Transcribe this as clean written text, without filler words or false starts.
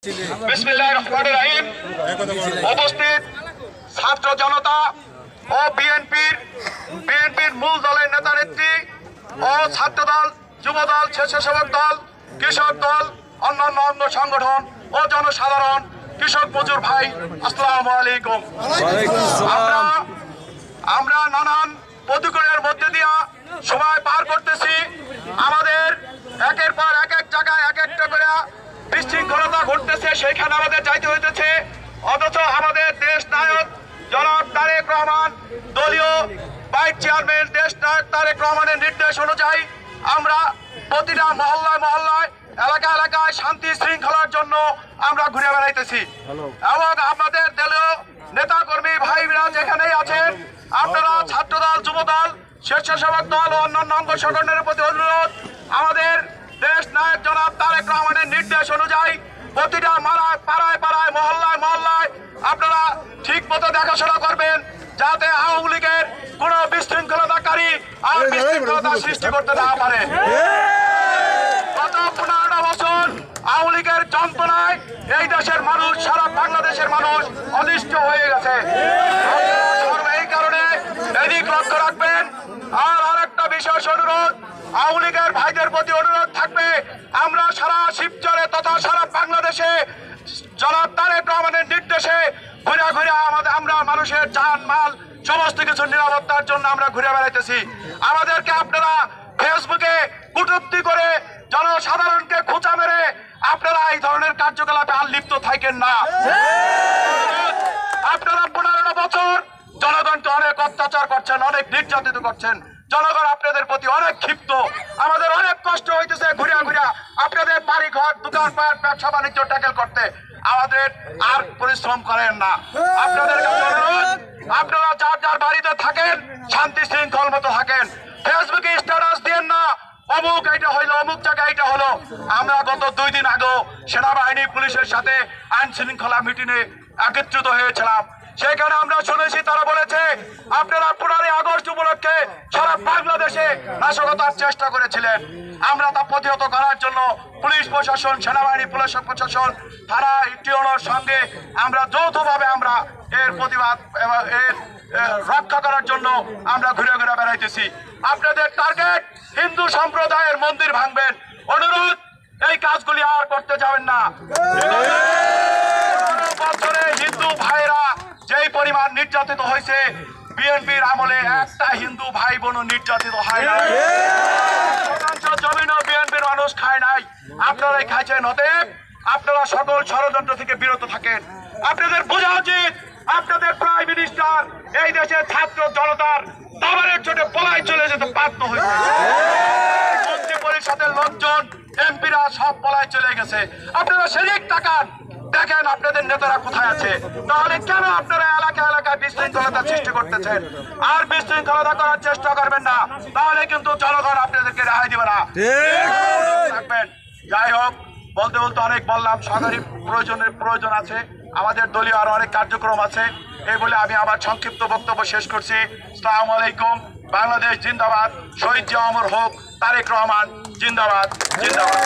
বিসমিল্লাহির রহমানির রহিম। উপস্থিত ছাত্র জনতা ও বিএনপির মূল দলের নেতা নেত্রী ও ছাত্র দল, যুব দল, স্বেচ্ছাসেবক দল, কৃষক দল, অন্যান্য অঙ্গ সংগঠন ও জনসাধারণ, কৃষক মজুর ভাই, আসসালামু আলাইকুম। আমরা নানান প্রতিকূলের মধ্যে দিয়া সময় পার করতেছি। আমাদের একের পর এক জায়গায় এক একটা করে বিশৃঙ্খলতা ঘটতেছে, সেইখানে আমাদের যাইতে হইতেছে। অথচ আমাদের দেশ নায়ক জনাব তারেক রহমান, দলীয় ভাইস চেয়ারম্যান দেশ নায়ক তারেক রহমানের নির্দেশ অনুযায়ী আমরা প্রতিটা মহল্লায় মহল্লায়, এলাকা এলাকায় শান্তি শৃঙ্খলার জন্য আমরা ঘুরে বেড়াইতেছি। এবং আমাদের দলীয় নেতা কর্মী ভাইরা যেখানেই আছেন, আপনারা ছাত্রদল, যুবদল, স্বেচ্ছাসেবক দল ও অন্যান্য অঙ্গ সংগঠনের প্রতি অনুরোধ, আমাদের দেশ নায়ক জনাব তারেক রহমানের নির্দেশ অনুযায়ী প্রতিটা পাড়ায় পাড়ায়, মহল্লায় মহল্লায় আপনারা ঠিক মতো দেখাশোনা করবেন, যাতে আওয়ামী লীগের কোন বিশৃঙ্খলতাকারী আর বিশৃঙ্খলতা সৃষ্টি করতে না পারে। গত 15টা বছর আওয়ামী লীগের যন্ত্রণায় এই দেশের মানুষ, সারা বাংলাদেশের মানুষ অনিষ্ট হয়ে গেছে। এই কারণে এদিক লক্ষ্য রাখবেন। আর আরেকটা বিশেষ অনুরোধ, আওয়ামী লীগের ভাইদের প্রতি অনুরোধ থাকবে, আমরা সারা শিবচরে তথা সারা বাংলাদেশে জনাব তারেক রহমানের নির্দেশে ঘুরে ঘুরে আমরা মানুষের জান মাল সমস্ত কিছু নিরাপত্তার জন্য আমরা ঘুরে বেড়াইতেছি। আমাদেরকে আপনারা ফেসবুকে কটূক্তি করে জনসাধারণকে খোঁচা মেরে আপনারা এই ধরনের কার্যকলাপে আর লিপ্ত থাকেন না। আপনারা 15টা বছর জনগণকে অনেক অত্যাচার করছেন, অনেক নির্যাতিত করছেন। জনগণ আপনাদের প্রতি অনেক ক্ষিপ্ত, আমাদের অনেক কষ্ট হইতেছে ঘুরিয়া ঘুরিয়া আপনাদের বাড়ি ঘর, দোকানপাট, ব্যবসা বাণিজ্য ট্যাকেল করতে। আমাদের আর পরিশ্রম করেন না। আপনাদের কাছে অনুরোধ, আপনারা যার যার বাড়িতে থাকেন, শান্তি শৃঙ্খল মতো থাকেন। ফেসবুকে স্ট্যাটাস দিয়েন না, অমুক এইটা হইলো, অমুক জায়গায় এইটা হলো। আমরা গত 2 দিন আগে সেনাবাহিনী পুলিশের সাথে আইন শৃঙ্খলা মিটিংয়ে একত্রিত হয়েছিলাম। সেখানে আমরা শুনেছি, তারা বলেছে আপনারা 15ই আগস্ট উপলক্ষে সারা বাংলাদেশে নাশকতার চেষ্টা করেছিলেন। আমরা তা প্রতিহত করার জন্য পুলিশ প্রশাসন, সেনাবাহিনী, পুলিশ প্রশাসন, থানা, ইউনিয়নের সঙ্গে আমরা যৌথভাবে আমরা এর প্রতিবাদ এবং এর রক্ষা করার জন্য আমরা ঘুরে ঘুরে বেড়াইতেছি। আপনাদের টার্গেট হিন্দু সম্প্রদায়ের মন্দির ভাঙবেন। অনুরোধ, এই কাজগুলি আর করতে যাবেন না। বছরে হিন্দু ভাইরা যেই পরিমাণ নির্যাতিত হয়েছে, বিএনপির আমলে একটা হিন্দু ভাই বোনও নির্যাতিত হয় না। জমিনও বিএনপির মানুষ খায় নাই, আপনারাই খাইছেন। অতএব আপনারা সকল ষড়যন্ত্র থেকে বিরত থাকেন। আপনাদের বোঝা উচিত, আপনাদের প্রাইম মিনিস্টার এই দেশের ছাত্র জনতার দাবারের চোটে পলায় চলে যেতে বাধ্য হয়েছে। মন্ত্রী পরিষদের লোকজন, এমপিরা সব পলায় চলে গেছে। আপনারা সেদিক তাকান, দেখেন আপনাদের নেতারা কোথায় আছে। তাহলে কেন আপনারা এলাকা এলাকায় বিশৃঙ্খলতা সৃষ্টি করতেছেন? আর বিশৃঙ্খলতা করার চেষ্টা করবেন না, তাহলে কিন্তু জনগণ আপনাদেরকে রেহাই দিবে না। থাকবেন। যাই হোক, বলতে বলতে অনেক বললাম, সরকারি প্রয়োজন আছে, আমাদের দলীয় আরো অনেক কার্যক্রম আছে। এই বলে আমি আমার সংক্ষিপ্ত বক্তব্য শেষ করছি। আসসালামু আলাইকুম। বাংলাদেশ জিন্দাবাদ। শহীদ জিয়া অমর হোক। তারেক রহমান জিন্দাবাদ, জিন্দাবাদ।